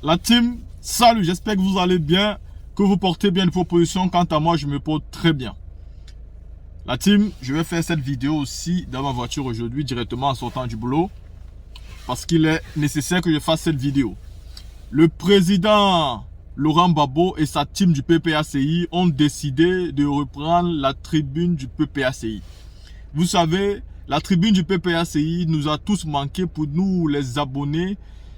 La team, salut, j'espère que vous allez bien, que vous portez bien vos positions. Quant à moi, je me porte très bien. La team, je vais faire cette vidéo aussi dans ma voiture aujourd'hui, directement en sortant du boulot, parce qu'il est nécessaire que je fasse cette vidéo. Le président Laurent Gbagbo et sa team du PPACI ont décidé de reprendre la tribune du PPACI. Vous savez, la tribune du PPACI nous a tous manqué pour nous les abonnés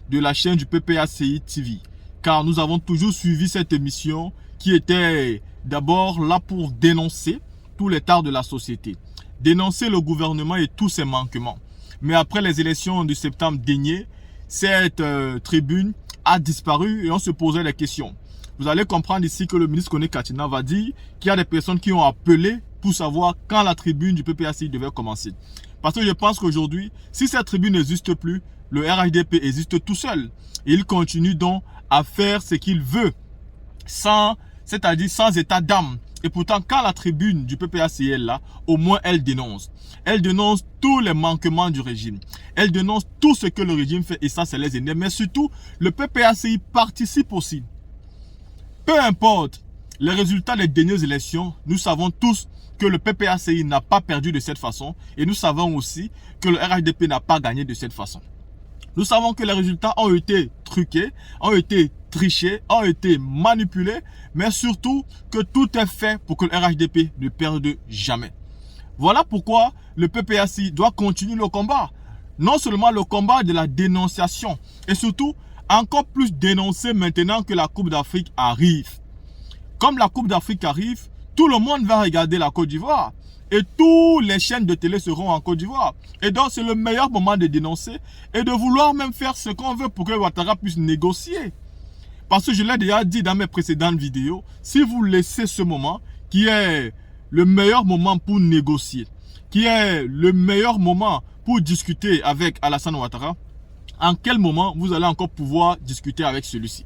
de la chaîne du PPACI TV. Car nous avons toujours suivi cette émission qui était d'abord là pour dénoncer tous les tares de la société. Dénoncer le gouvernement et tous ses manquements. Mais après les élections de septembre dernier, cette tribune a disparu et on se posait des questions. Vous allez comprendre ici que le ministre Kone Katina va dire qu'il y a des personnes qui ont appelé pour savoir quand la tribune du PPACI devait commencer. Parce que je pense qu'aujourd'hui, si cette tribune n'existe plus, le RHDP existe tout seul. Et il continue donc à faire ce qu'il veut, c'est-à-dire sans état d'âme. Et pourtant, quand la tribune du PPACI est là, au moins elle dénonce. Elle dénonce tous les manquements du régime. Elle dénonce tout ce que le régime fait et ça, c'est les énerve. Mais surtout, le PPACI participe aussi. Peu importe les résultats des dernières élections, nous savons tous que le PPACI n'a pas perdu de cette façon et nous savons aussi que le RHDP n'a pas gagné de cette façon. Nous savons que les résultats ont été truqués, ont été trichés, ont été manipulés, mais surtout que tout est fait pour que le RHDP ne perde jamais. Voilà pourquoi le PPACI doit continuer le combat. Non seulement le combat de la dénonciation, et surtout encore plus dénoncer maintenant que la Coupe d'Afrique arrive. Comme la Coupe d'Afrique arrive, tout le monde va regarder la Côte d'Ivoire. Et toutes les chaînes de télé seront en Côte d'Ivoire. Et donc, c'est le meilleur moment de dénoncer et de vouloir même faire ce qu'on veut pour que Ouattara puisse négocier. Parce que je l'ai déjà dit dans mes précédentes vidéos, si vous laissez ce moment, qui est le meilleur moment pour négocier, qui est le meilleur moment pour discuter avec Alassane Ouattara, en quel moment vous allez encore pouvoir discuter avec celui-ci?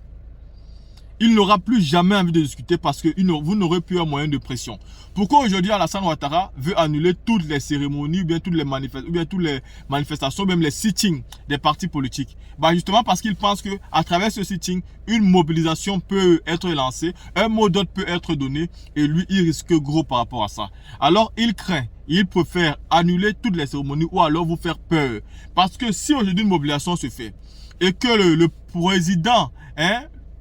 Il n'aura plus jamais envie de discuter parce que vous n'aurez plus un moyen de pression. Pourquoi aujourd'hui Alassane Ouattara veut annuler toutes les cérémonies ou bien toutes les manifestations, même les sittings des partis politiques? Bah justement parce qu'il pense que à travers ce sitting, une mobilisation peut être lancée, un mot d'ordre peut être donné et lui il risque gros par rapport à ça. Alors il craint, il préfère annuler toutes les cérémonies ou alors vous faire peur. Parce que si aujourd'hui une mobilisation se fait et que le président,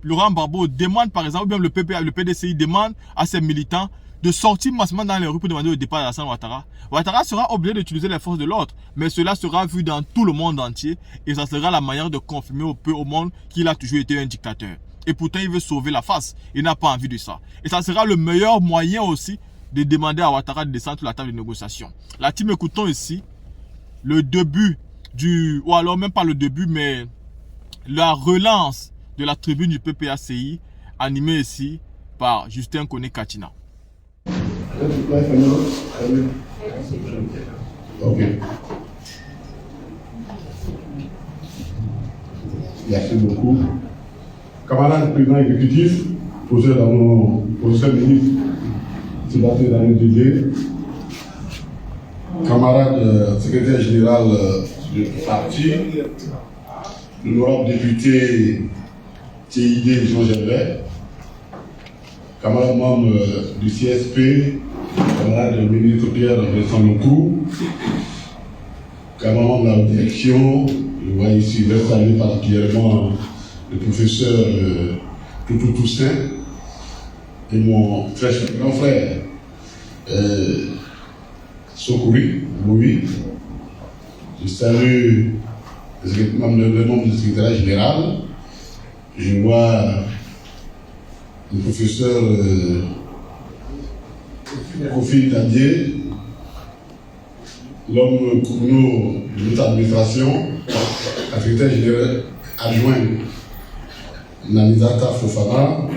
Laurent Gbagbo demande par exemple, ou même le PDCI demande à ses militants de sortir massivement dans les rues pour demander le départ d'Alassane Ouattara. Ouattara sera obligé d'utiliser les forces de l'ordre, mais cela sera vu dans tout le monde entier et ça sera la manière de confirmer au monde qu'il a toujours été un dictateur. Et pourtant, il veut sauver la face. Il n'a pas envie de ça. Et ça sera le meilleur moyen aussi de demander à Ouattara de descendre sur la table de négociation. La team, écoutons ici le début ou alors même pas le début, mais la relance de la tribune du PPACI, animée ici par Justin Kone Katina. Ok. Merci beaucoup. Camarade président exécutif, professeur ministre, sénateur Daniel Didier, camarade secrétaire général du parti, l'honorable député TID Jean Gervais, camarade membre du CSP, camarade ministre Pierre Vincent Loukou, camarade membre de la direction, je vois ici, je vais saluer particulièrement le professeur Toutou Toussaint et mon très cher grand frère Sokouri, Louis. Je salue le membre du secrétaire général. Je vois le professeur Kofi Tadier, l'homme Kouno de notre administration, la secrétaire générale adjoint Nanizata Fofana,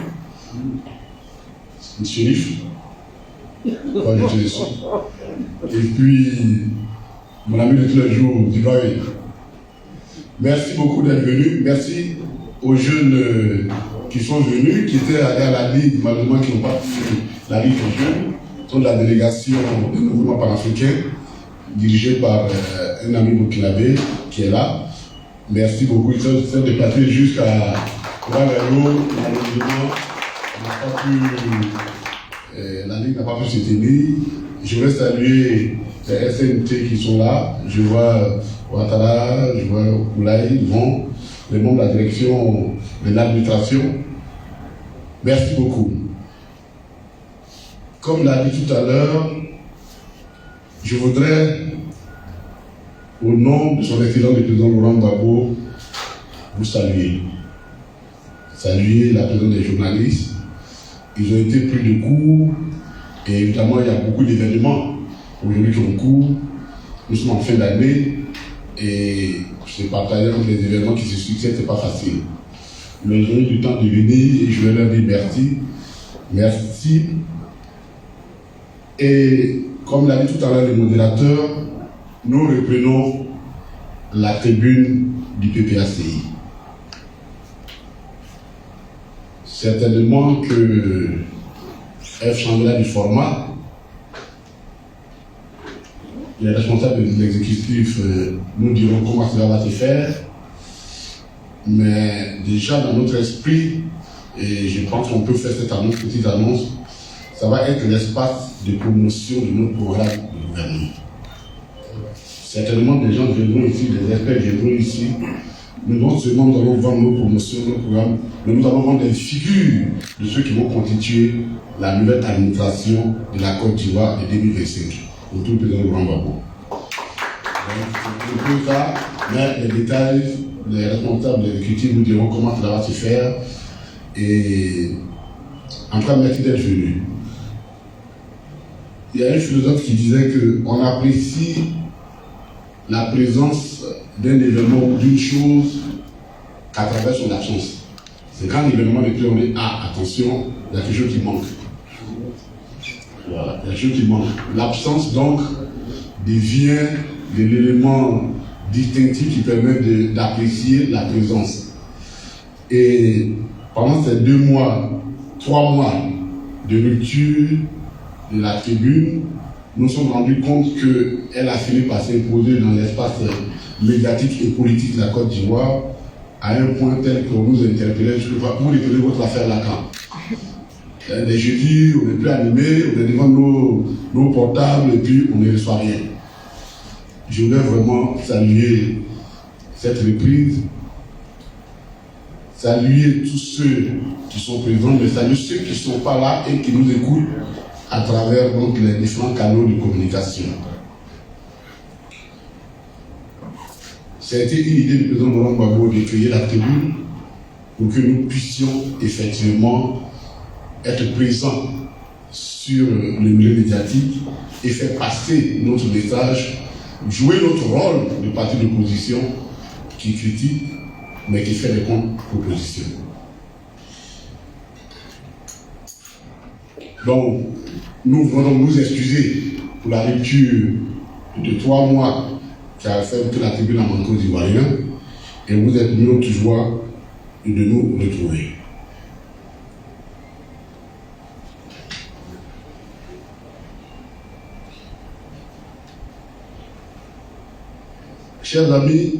M. Chérif, et puis mon ami de tous les jours, Dubaï. Merci beaucoup d'être venu. Merci aux jeunes qui sont venus, qui étaient allés à la Ligue, malheureusement qui n'ont pas fait la Ligue des jeunes, sont de la délégation du mouvement panafricain, dirigée par un ami burkinabé qui est là. Merci beaucoup. Ils sont déplacés jusqu'à malheureusement, la Ligue n'a pas pu se tenir. Je veux saluer les SNT qui sont là. Je vois Ouattara, je vois Koulaï, Yvon, les membres de la direction de l'administration. Merci beaucoup. Comme l'a dit tout à l'heure, je voudrais, au nom de son excellence le président Laurent Gbagbo, vous saluer. Saluer la présence des journalistes. Ils ont été pris de court et évidemment il y a beaucoup d'événements aujourd'hui qui ont cours. Nous sommes en fin d'année et je sais partager entre les événements qui se succèdent, c'est pas facile. Mais ils ont eu du temps de venir et je vais leur dire merci. Merci. Et comme l'a dit tout à l'heure le modérateur, nous reprenons la tribune du PPACI. Certainement que F changera du format. Les responsables de l'exécutif nous diront comment cela va se faire. Mais déjà dans notre esprit, et je pense qu'on peut faire cette annonce, petite annonce, ça va être l'espace de promotion de notre programme de gouvernement. Certainement des gens viendront ici, des experts viendront ici. Nous, non seulement nous allons vendre nos promotions, nos programmes, mais nous allons vendre des figures de ceux qui vont constituer la nouvelle administration de la Côte d'Ivoire de 2025, autour du président Laurent Gbagbo. C'est un peu ça, mais les détails, les responsables de l'exécutif nous diront comment cela va se faire. Et en tout cas, merci d'être venu. Il y a un philosophe qui disait qu'on apprécie la présence d'un événement ou d'une chose qu'à travers son absence. C'est quand l'événement est plus, on dit ah, attention, il y a quelque chose qui manque. Voilà, il y a quelque chose qui manque. L'absence, donc, devient de l'élément distinctif qui permet d'apprécier la présence. Et pendant ces 2 mois, 3 mois de rupture de la tribune, nous nous sommes rendus compte qu'elle a fini par s'imposer dans l'espace médiatique et politique de la Côte d'Ivoire à un point tel qu'on nous interpellait, je ne sais pas, vous retenez votre affaire Lacan. Les jeudis, on n'est plus animé, on est devant nos portables et puis on ne reçoit rien. Je voudrais vraiment saluer cette reprise, saluer tous ceux qui sont présents, mais saluer ceux qui ne sont pas là et qui nous écoutent à travers donc, les différents canaux de communication. C'était une idée du président Laurent Gbagbo de créer la tribune pour que nous puissions effectivement être présents sur le milieu médiatique et faire passer notre message, jouer notre rôle de parti d'opposition qui critique mais qui fait des contre-propositions. Donc, nous voulons nous excuser pour la rupture de 3 mois qui a fait que la tribune a manqué aux Ivoiriens et vous êtes notre joie de nous retrouver. Chers amis,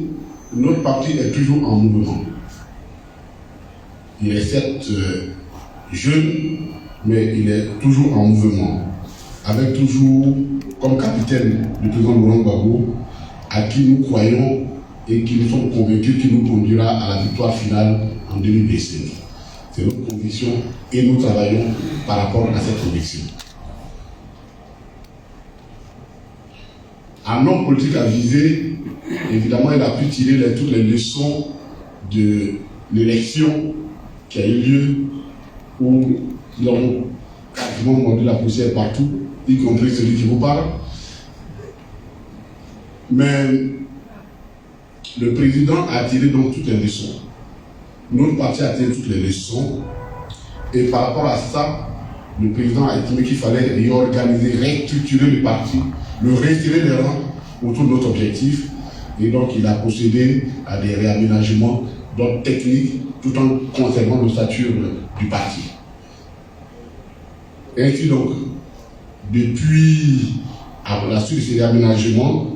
notre parti est toujours en mouvement. Il est certes jeune, mais il est toujours en mouvement, avec toujours comme capitaine le président Laurent Gbagbo, à qui nous croyons et qui nous sommes convaincus qu'il nous conduira à la victoire finale en 2025. C'est notre conviction et nous travaillons par rapport à cette conviction. Un homme politique avisé, évidemment, il a pu tirer toutes les leçons de l'élection qui a eu lieu où nous avons quasiment mordu la poussière partout, y compris celui qui vous parle. Mais le président a tiré donc toutes les leçons. Notre parti a tiré toutes les leçons. Et par rapport à ça, le président a estimé qu'il fallait réorganiser, restructurer le parti, le retirer les rangs autour de notre objectif. Et donc il a procédé à des réaménagements d'ordre technique tout en conservant l'ossature du parti. Ainsi donc, depuis la suite de ces réaménagements,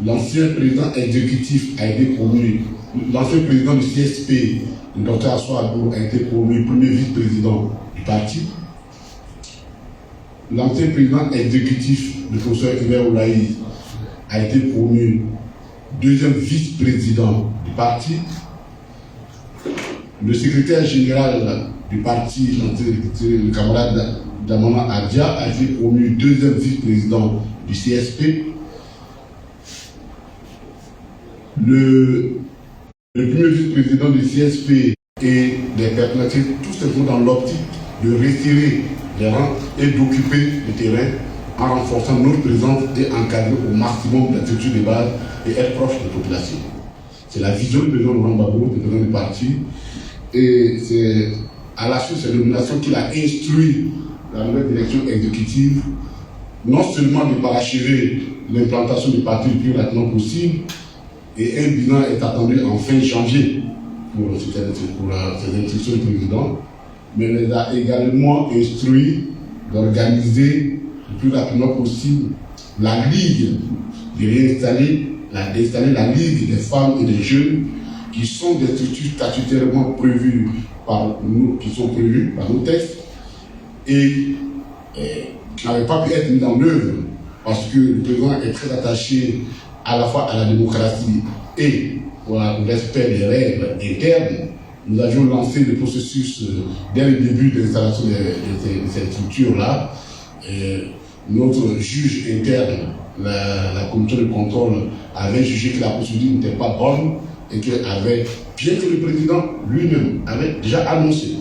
l'ancien président exécutif a été promu L'ancien président du CSP, le Dr Assou Adou, a été promu premier vice-président du parti. L'ancien président exécutif, le professeur Hubert Oulaï, a été promu deuxième vice-président du parti. Le secrétaire général du parti, le camarade Damana Adia, a été promu deuxième vice-président du CSP. Le premier vice-président du CSP et des perspectives, tout simplement dans l'optique de retirer les rangs et d'occuper le terrain en renforçant notre présence et encadrer au maximum la structure de base et être proche des populations. C'est la vision du président Laurent Gbagbo, du président du parti, et c'est à la suite de cette nomination qu'il a instruit la nouvelle direction exécutive non seulement de parachever l'implantation du parti le plus rapidement possible, et un bilan est attendu en fin janvier pour ces instructions du président, mais il les a également instruit d'organiser le plus rapidement possible la Ligue, d'installer la Ligue des femmes et des jeunes qui sont des structures statutairement prévues par nous, qui sont prévues par nos textes et qui n'avaient pas pu être mises en œuvre parce que le président est très attaché à la fois à la démocratie et au respect des règles internes. Nous avions lancé le processus dès le début de l'installation de cette structure-là. Notre juge interne, la commission de contrôle, avait jugé que la procédure n'était pas bonne et qu'elle avait, bien que le président lui-même avait déjà annoncé,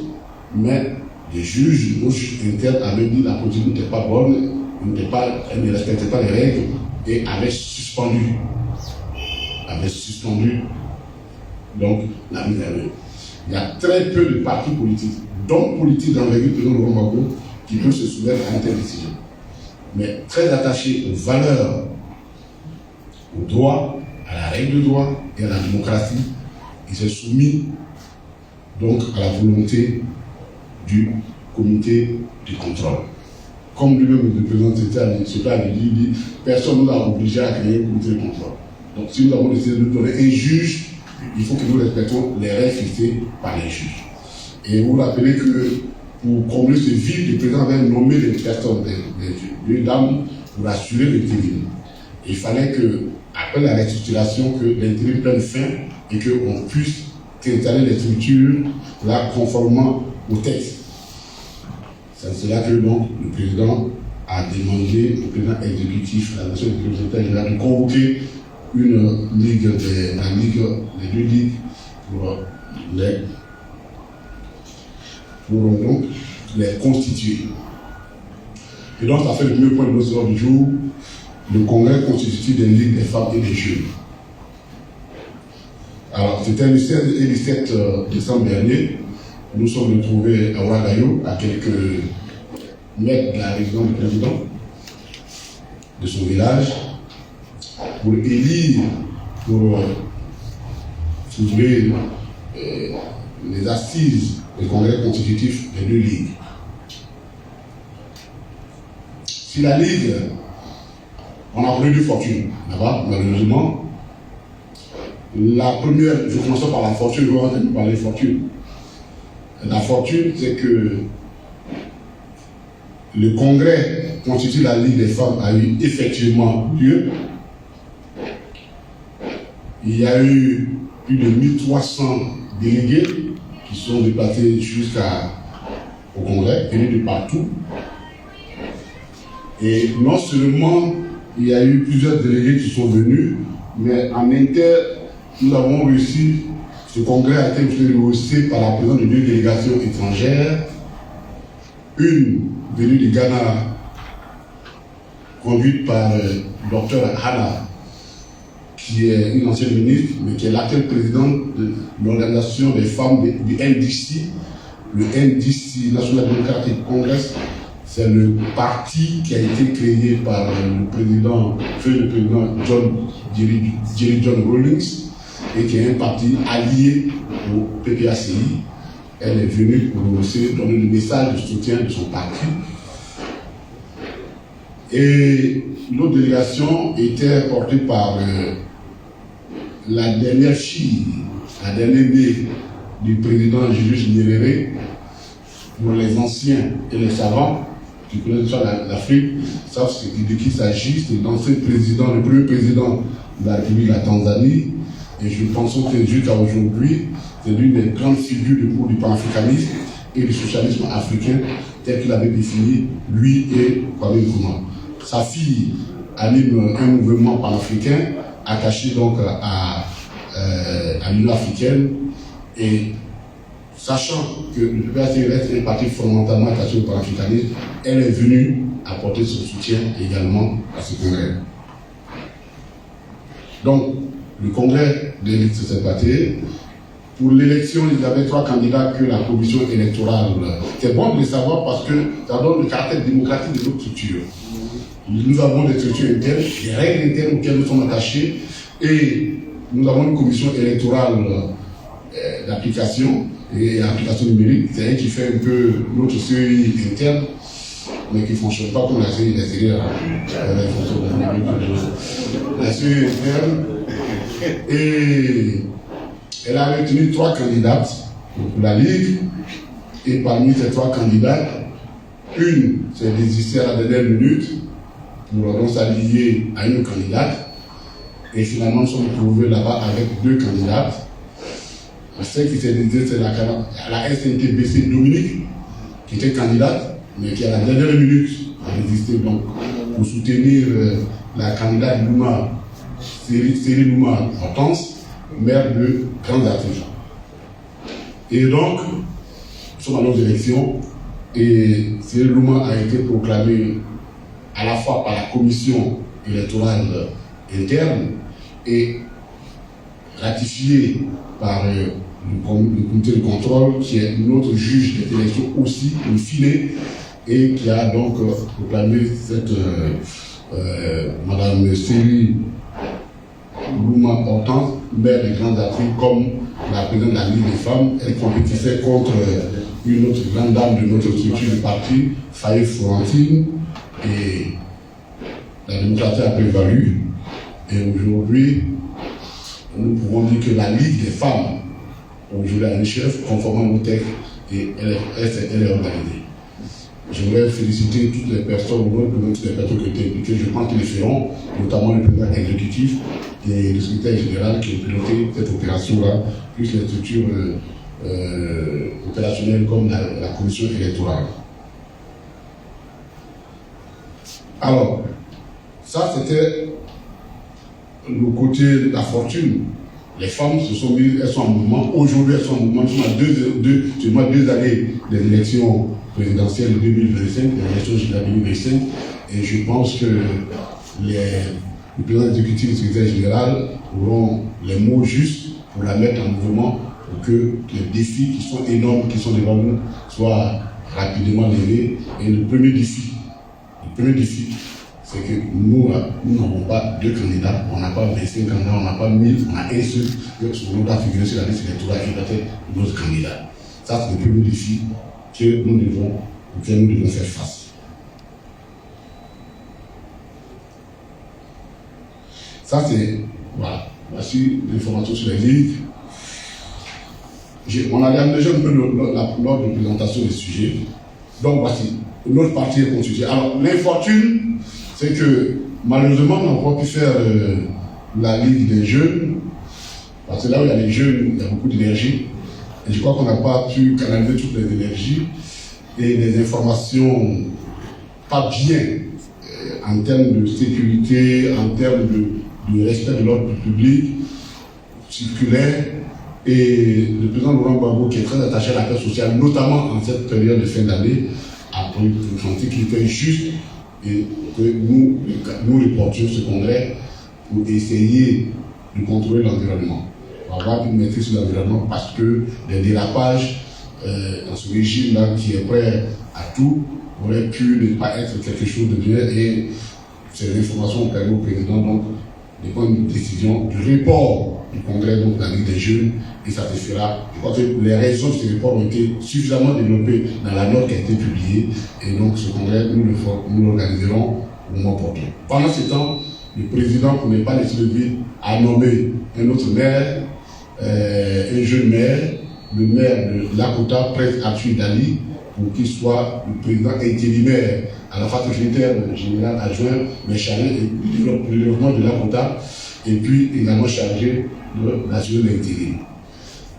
mais les juges, nos juges internes avaient dit que la procédure n'était pas bonne, elle ne respectait pas les règles et avait suspendu donc la mise en œuvre. Il y a très peu de partis politiques, d'hommes politiques d'envergure de Laurent Gbagbo qui peuvent se soumettre à une telle décision. Mais très attachés aux valeurs, au droit, à la règle de droit et à la démocratie, il s'est soumis donc à la volonté du comité de contrôle. Comme lui-même le président avait dit, personne ne nous a obligé à créer un comité de contrôle. Donc si nous avons décidé de donner un juge, il faut que nous respectons les règles fixées par les juges. Et vous vous rappelez que pour combler ce vide, le président avait nommé des personnes, des dames, pour assurer l'intérim. Il fallait que, après la restructuration, que l'intérim prenne fin et qu'on puisse installer les structures là conformément au texte. C'est là que donc le président a demandé au président exécutif, à la nation du secrétaire général, de convoquer une ligue, les deux ligues pour donc les constituer. Et donc ça fait le premier point de notre ordre du jour, le congrès constitutif des ligues des femmes et des jeunes. Alors c'était le 16 et le 17 décembre dernier, nous sommes retrouvés à Ouagadougou, à quelques mètres de la résidence du président, de son village, pour élire, pour ouvrir les assises du congrès constitutif des deux ligues. Si la ligue, on a connu deux fortunes là-bas, malheureusement. La première, je commence par la fortune, je vais entendre parler de fortune. La fortune, c'est que le congrès constitué de la Ligue des femmes a eu effectivement lieu. Il y a eu plus de 1300 délégués qui sont déplacés jusqu'au congrès, venus de partout. Et non seulement il y a eu plusieurs délégués qui sont venus, mais en inter, nous avons réussi, ce congrès a été rehaussé par la présence de deux délégations étrangères, une venue du Ghana, conduite par le Dr Hana, qui est une ancienne ministre, mais qui est l'actuelle présidente de l'organisation des femmes du NDC. Le NDC, National Democratic Congress, c'est le parti qui a été créé par le président Jerry John Rawlings et qui est un parti allié au PPACI. Elle est venue pour aussi donner le message de soutien de son parti. Et notre délégation était portée par la dernière fille la dernière née du président Julius Nyerere, pour les anciens et les savants qui connaissent l'Afrique, savent de qui il s'agit. C'est l'ancien président, le premier président de la République de la Tanzanie. Et je pense que jusqu'à aujourd'hui, c'est l'une des grandes figures du panafricanisme et du socialisme africain tel qu'il avait défini, lui et Kwame Nkrumah. Sa fille anime un mouvement panafricain attaché donc à l'Union africaine, et sachant que le PACRS est un parti fondamentalement attaché au panafricanisme, elle est venue apporter son soutien également à ce congrès. Donc, le congrès d'élite s'est passé. Pour l'élection, il y avait 3 candidats que la commission électorale. C'est bon de le savoir parce que ça donne le caractère démocratique de notre structure. Nous avons des structures internes, des règles internes auxquelles nous sommes attachés, et nous avons une commission électorale d'application et application numérique. C'est elle qui fait un peu notre CEI interne, mais qui ne fonctionne pas comme la CEI extérieure. La CEI interne. Et elle a retenu 3 candidates pour la Ligue, et parmi ces 3 candidates, une s'est désistée à la dernière minute pour donc s'allier à une candidate, et finalement nous sommes retrouvés là-bas avec 2 candidates. Celle qui s'est désistée, c'est la SNTBC Dominique, qui était candidate, mais qui à la dernière minute a résisté donc pour soutenir la candidate Louma, Cyril Louma Hortense, maire de Grand Artisan. Et donc, nous sommes à nos élections, et Cyril Louma a été proclamé à la fois par la commission électorale interne et ratifié par le comité de contrôle, qui est notre juge des élections aussi, in fine, et qui a donc proclamé cette Madame Cyril Louma Hortense, maire de Grande Afrique, comme la présidente de la Ligue des femmes. Elle compétissait contre une autre grande dame de notre structure du parti, Faye Florentine, et la démocratie a prévalu. Et aujourd'hui, nous pouvons dire que la Ligue des femmes, aujourd'hui, a un chef conformément au texte, et elle est organisée. Je voudrais féliciter toutes les personnes, toutes les personnes qui ont été impliquées. Je pense qu'ils le feront, notamment le président exécutif et le secrétaire général qui ont piloté cette opération-là, plus les structures opérationnelles comme la commission électorale. Alors, ça c'était le côté de la fortune. Les femmes se sont mises, elles sont en mouvement. Aujourd'hui, elles sont en mouvement. Nous sommes à 2 années des élections présidentielles de 2025, des élections générales de 2025. Et je pense que le président exécutif et le secrétaire général auront les mots justes pour la mettre en mouvement, pour que les défis qui sont énormes, qui sont devant nous, soient rapidement levés. Et le premier défi, c'est que nous n'avons pas 2 candidats, on n'a pas 25 candidats, on n'a pas 1000, on a un seul qui doit figurer sur la liste électorale qui doit être notre candidat. Ça, c'est le premier défi auquel nous devons faire face. Ça, c'est, voilà, voici l'information sur les ligues. On a déjà un peu l'ordre de présentation des sujets. Donc, voici, notre parti est constitué. Alors, l'infortune, c'est que malheureusement, on n'a pas pu faire la Ligue des jeunes, parce que là où il y a les jeunes, il y a beaucoup d'énergie. Et je crois qu'on n'a pas pu canaliser toutes les énergies et les informations pas bien en termes de sécurité, en termes de respect de l'ordre public, circulaire. Et le président Laurent Gbagbo, qui est très attaché à la paix sociale, notamment en cette période de fin d'année, a senti qu'il était juste et que nous reportions ce congrès pour essayer de contrôler l'environnement, pour avoir une maîtrise sur l'environnement, parce que les dérapages dans ce régime-là qui est prêt à tout aurait pu ne pas être quelque chose de bien, et ces informations ont permis au président donc de prendre une décision du report du congrès donc de la Ligue des jeunes, et ça se fera. Je crois que les raisons de ce report ont été suffisamment développées dans la note qui a été publiée, et donc ce congrès, nous l'organiserons au moment opportun. Pendant ce temps, le président, pour ne pas laisser le vide, a nommé un autre maire, un jeune maire, le maire de Lakota, Prince Arthur Dali, pour qu'il soit le président intérimaire à la secrétaire général adjoint, mais chargé du développement de Lakota, et puis également chargé de l'assurance d'intérim.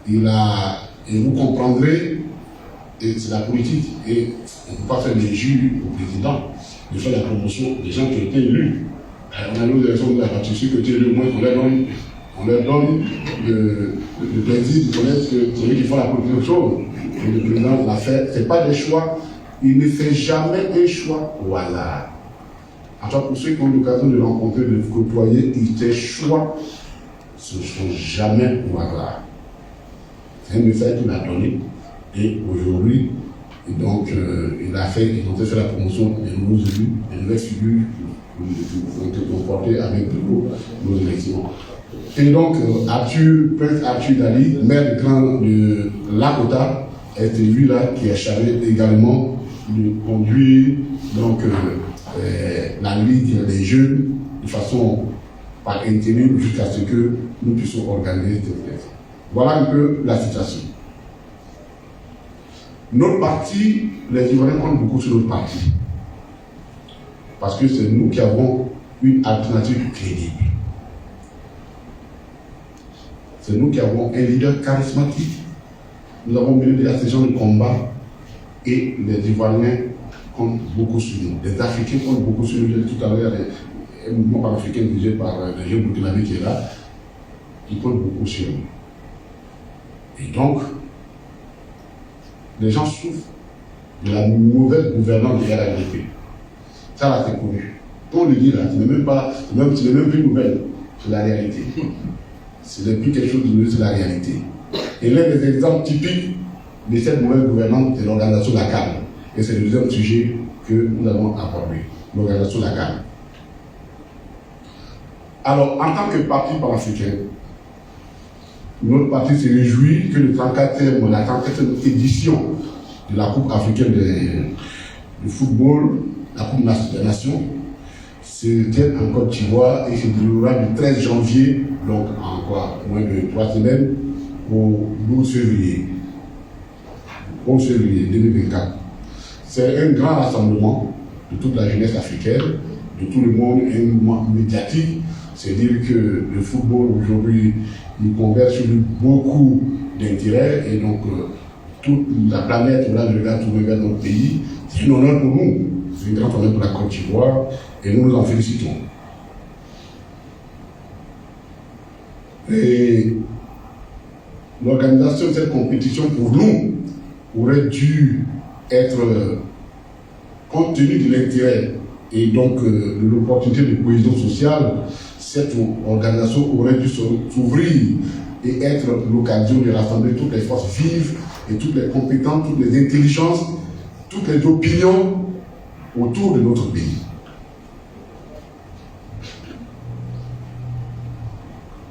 Et vous comprendrez, et c'est la politique, et on ne peut pas faire des jus au président, de faire la promotion des gens qui ont été élus. On a nos élections de la partie qui ont été élus, au moins on leur donne le plaisir de connaître que c'est eux qui font la politique chose. Et le président l'a fait, ce n'est pas des choix, il ne fait jamais un choix au hasard. En tout cas, pour ceux qui ont l'occasion de rencontrer, de côtoyer, ces choix ce ne sont jamais au hasard. C'est un message qu'il a donné. Et aujourd'hui, donc, il a fait, ils ont fait la promotion des nouveaux élus, des nouvelles figures qui ont été comportées avec nos élections. Et donc, Prince Arthur Dali, maire de Lakota, est lui là qui est chargé également de conduire donc, la Ligue des jeunes de façon par intérim jusqu'à ce que nous puissions organiser cette élection. Voilà un peu la situation. Notre parti, les Ivoiriens comptent beaucoup sur notre parti. Parce que c'est nous qui avons une alternative crédible. C'est nous qui avons un leader charismatique. Nous avons mené des actions de combat et les Ivoiriens comptent beaucoup sur nous. Les Africains comptent beaucoup sur nous. Tout à l'heure, un mouvement panafricain dirigé par le jeune Burkinabé qui est là, qui compte beaucoup sur nous. Et donc, les gens souffrent de la mauvaise gouvernance de RADP. Ça, là, c'est connu. On le dit là, ce n'est même plus nouvelle, c'est la réalité. Ce n'est plus quelque chose de nouveau, c'est la réalité. Et l'un des exemples typiques de cette mauvaise gouvernance, c'est l'organisation de la CAN. Et c'est le deuxième sujet que nous avons abordé, l'organisation de la CAN. Alors, en tant que parti panafricain, notre parti se réjouit que la 34e édition de la Coupe africaine de football, la Coupe des Nations, se tienne en Côte d'Ivoire et se déroulera du 13 janvier, donc en moins de 3 semaines, au 12 février. 11 février 2024. C'est un grand rassemblement de toute la jeunesse africaine, de tout le monde, un mouvement médiatique. C'est-à-dire que le football aujourd'hui, il converge sur beaucoup d'intérêts et donc toute la planète regarde tourner vers notre pays. C'est un honneur pour nous, c'est un grand honneur pour la Côte d'Ivoire et nous nous en félicitons. Et l'organisation de cette compétition pour nous aurait dû être, compte tenu de l'intérêt et donc de l'opportunité de cohésion sociale, cette organisation aurait dû s'ouvrir et être l'occasion de rassembler toutes les forces vives et toutes les compétences, toutes les intelligences, toutes les opinions autour de notre pays.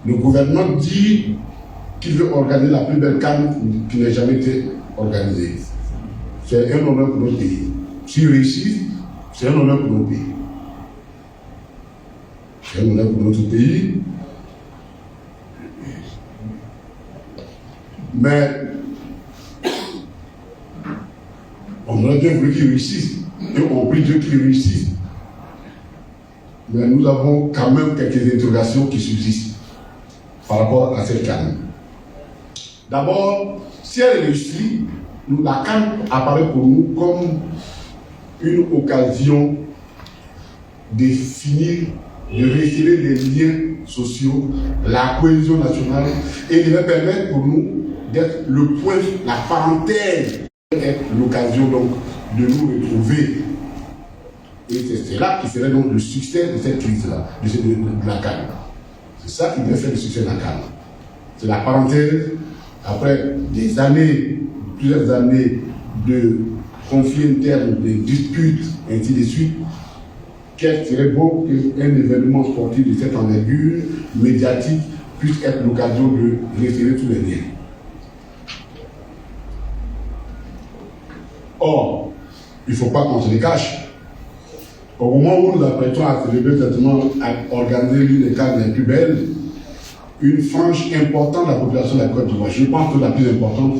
Le gouvernement dit qu'il veut organiser la plus belle CAN qui n'ait jamais été organisée. C'est un honneur pour notre pays. S'il réussit, c'est un honneur pour notre pays. C'est un honneur pour notre pays. Mais on aurait bien voulu qu'il réussisse. Et on prie Dieu qu'il réussisse. Mais nous avons quand même quelques interrogations qui subsistent par rapport à cette CAN. D'abord, si elle réussit, la CAN apparaît pour nous comme une occasion de finir, de resserrer les liens sociaux, la cohésion nationale, et de permettre pour nous d'être le point, la parenthèse, être l'occasion donc de nous retrouver. Et c'est là qui serait donc le succès de cette crise-là, de la CAN. C'est ça qui devait faire le succès de la CAN. C'est la parenthèse, après des années, plusieurs années de conflits internes, de disputes, ainsi de suite. Quel serait beau qu'un événement sportif de cette envergure médiatique puisse être l'occasion de resserrer tous les liens. Or, il ne faut pas qu'on se les cache. Au moment où nous apprêtons à célébrer certainement, à organiser l'une des CAN les plus belles, une frange importante de la population de la Côte d'Ivoire, je pense que la plus importante,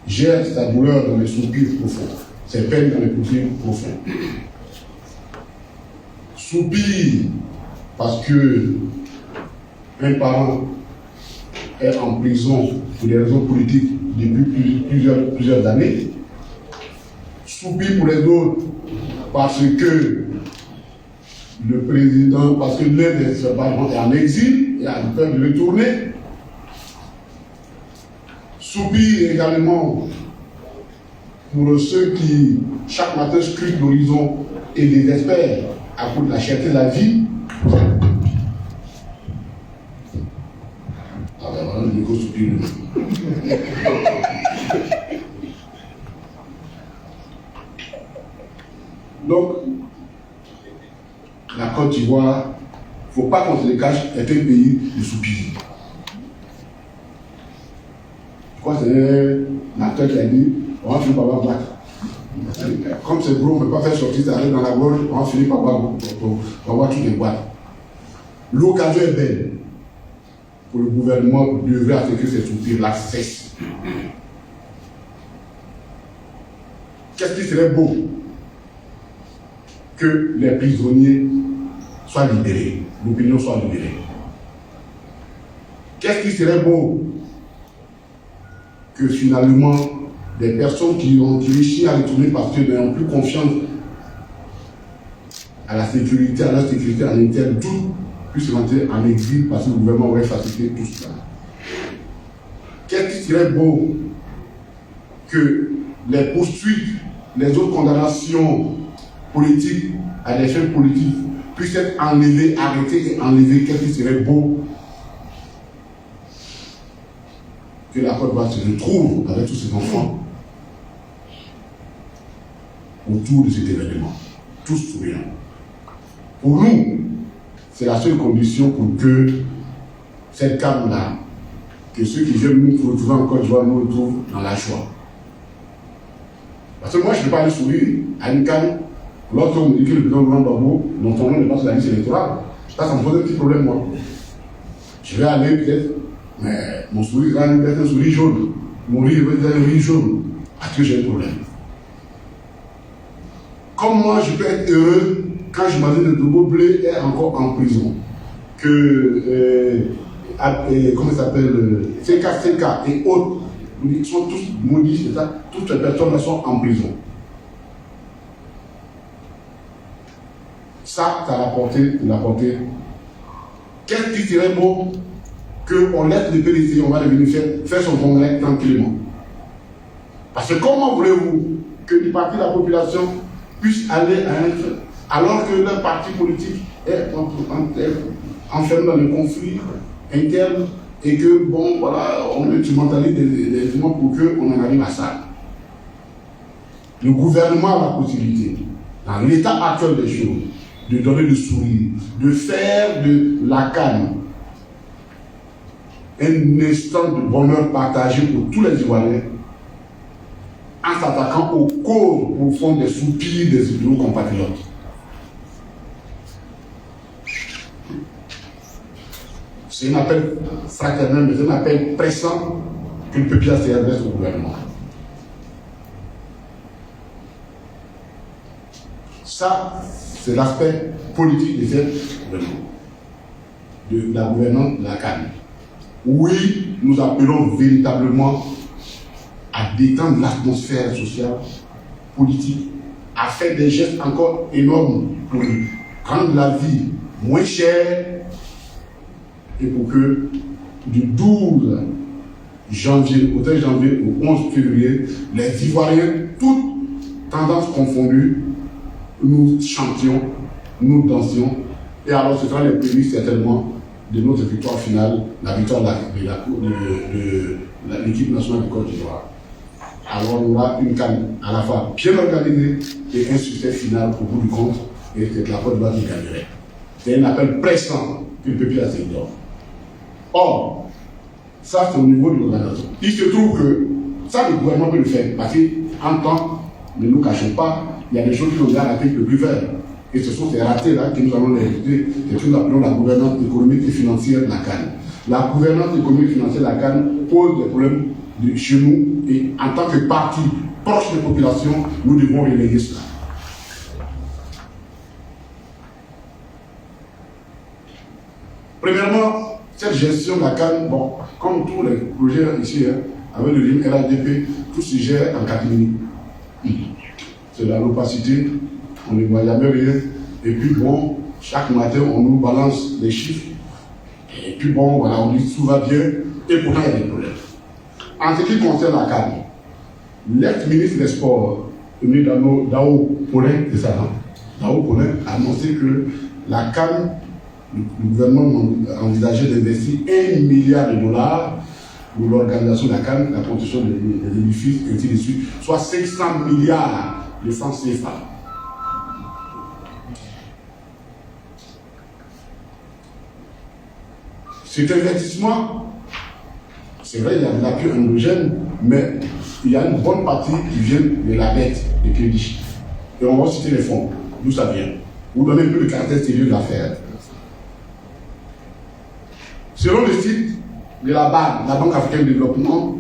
gère sa douleur dans les soupirs profonds, ses peines dans les soupirs profonds. Soupire parce que un parent est en prison pour des raisons politiques depuis plusieurs années. Soupire pour les autres parce que le président, parce que l'un des parents est en exil et a peur de retourner. Soupir également pour ceux qui, chaque matin, scrutent l'horizon et désespèrent à cause de la cherté de la vie. Ah ben voilà, le micro soupire. Donc, la Côte d'Ivoire, il ne faut pas qu'on se le cache, est un pays de soupir. Je crois que c'est un acteur qui a dit on va finir par avoir battre. Comme c'est gros, on ne peut pas faire sortir ça dans la gorge, on va finir par avoir toutes les boîtes. L'occasion est belle pour le gouvernement devrait affecter ces soupirs là cesse. Qu'est-ce qui serait beau? Que les prisonniers soient libérés, l'opinion soit libérée. Qu'est-ce qui serait beau? Que finalement, des personnes qui ont réussi à retourner parce qu'elles n'ont plus confiance à la sécurité, à la sécurité en interne, tout puisse rentrer en exil parce que le gouvernement aurait facilité tout cela. Qu'est-ce qui serait beau? Que les poursuites, les autres condamnations politiques à des fins politiques puissent être enlevées, arrêtées et enlevées. Qu'est-ce qui serait beau? Que la Côte d'Ivoire se retrouve avec tous ses enfants autour de cet événement, tous souriants. Pour nous, c'est la seule condition pour que cette calme-là, que ceux qui viennent nous retrouver en Côte d'Ivoire nous retrouvent dans la joie. Parce que moi, je ne peux pas aller sourire à une calme lorsqu'on me dit que le président Laurent Gbagbo, dont on ne passe sur la liste électorale. Ça me pose un petit problème, moi. Je vais aller peut-être, mais mon sourire va être un sourire jaune. Mon rire va être un rire jaune. Parce que j'ai un problème. Comme moi, je peux être heureux quand j'imagine que Togo Blé est encore en prison. Que, comment ça s'appelle, CK et autres, ils sont tous maudits, c'est ça. Toutes les personnes sont en prison. Ça a rapporté. Qu'est-ce qui serait beau qu'on laisse le PDC, on va venir faire son congrès tranquillement. Parce que comment voulez-vous que une partie de la population puisse aller à alors que leur parti politique est enfermé dans le conflit interne et que, bon, voilà, on instrumentalise des éléments pour qu'on en arrive à ça. Le gouvernement a la possibilité, dans l'état actuel des choses, de donner le sourire, de faire de la canne un instant de bonheur partagé pour tous les Ivoiriens en s'attaquant aux causes profondes des soupirs de nos compatriotes. C'est un appel fraternel, mais c'est un appel pressant que le peuple s'adresse au gouvernement. Ça, c'est l'aspect politique de cette gouvernement, de la gouvernance de la CAN. Oui, nous appelons véritablement à détendre l'atmosphère sociale, politique, à faire des gestes encore énormes pour rendre la vie moins chère et pour que du 12 janvier au 13 janvier au 11 février, les Ivoiriens, toutes tendances confondues, nous chantions, nous dansions, et alors ce sera les prémices certainement de notre victoire finale, la victoire de l'équipe nationale de Côte d'Ivoire. Alors on aura une CAN à la fois bien organisée et un succès final au bout du compte, et c'est la Côte d'Ivoire qui gagnerait. C'est un appel pressant que le peuple a saisi. Or, ça c'est au niveau de l'organisation. Il se trouve que ça le gouvernement peut le faire, parce qu'en temps, ne nous cachons pas, il y a des choses qui nous gardent la tête le plus vert. Et ce sont ces ratés-là que nous allons les étudier, et que nous appelons la gouvernance économique et financière de la CAN. La gouvernance économique et financière de la CAN pose des problèmes chez nous, et en tant que parti proche des populations, nous devons reléguer cela. Premièrement, cette gestion de la CAN, bon, comme tous les projets ici, avec le régime RADP, tout se gère en catimini. C'est dans l'opacité, on ne voit jamais rien. Et puis bon, chaque matin, on nous balance les chiffres. Et puis bon, voilà, on dit tout va bien, et pourtant il y a des problèmes. En ce qui concerne la CAN, l'ex-ministre des Sports, Dao Polin, c'est ça, Dao Polin, a annoncé que la CAN, le gouvernement envisageait d'investir $1 milliard pour l'organisation de la CAN, la construction des édifices, et ainsi de suite, soit 500 milliards de francs CFA. Cet investissement, c'est vrai, il y a de l'appui endogène, mais il y a une bonne partie qui vient de la dette de crédit. Et on va citer les fonds, d'où ça vient. Vous donnez un peu le caractère sérieux de l'affaire. Selon le site de la BAD, la Banque africaine de développement,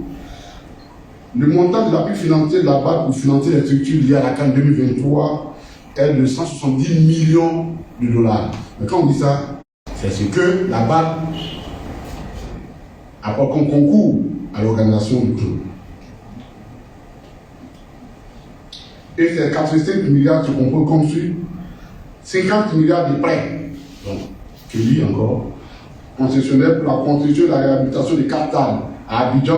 le montant de l'appui financier de la BAD pour financer les structures liées à la CAN 2023 est de 170 millions de dollars. Mais quand on dit ça, c'est ce que la BAD apporte comme concours à l'organisation du club. Et ces 85 milliards se composent comme suit: 50 milliards de prêts, donc, que lit encore, concessionnaire pour la construction et la réhabilitation des capitales à Abidjan,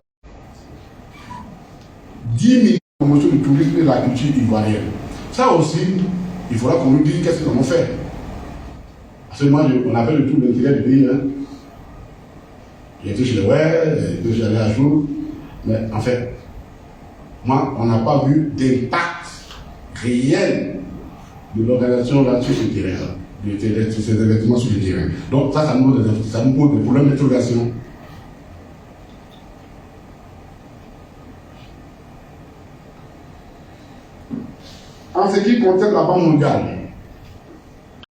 10 milliards de promotion du tourisme et de la culture ivoirienne. Ça aussi, il faudra qu'on nous dise qu'est-ce qu'ils en ont fait. Parce que moi, on appelle le tout l'intérêt du pays. Hein. J'ai été chez les ouais, j'ai allé à jour, mais en fait, moi, on n'a pas vu d'impact réel de l'organisation là sur ce terrain, de ces événements sur le terrain. Donc ça nous pose des problèmes d'interrogation. En ce qui concerne la Banque mondiale,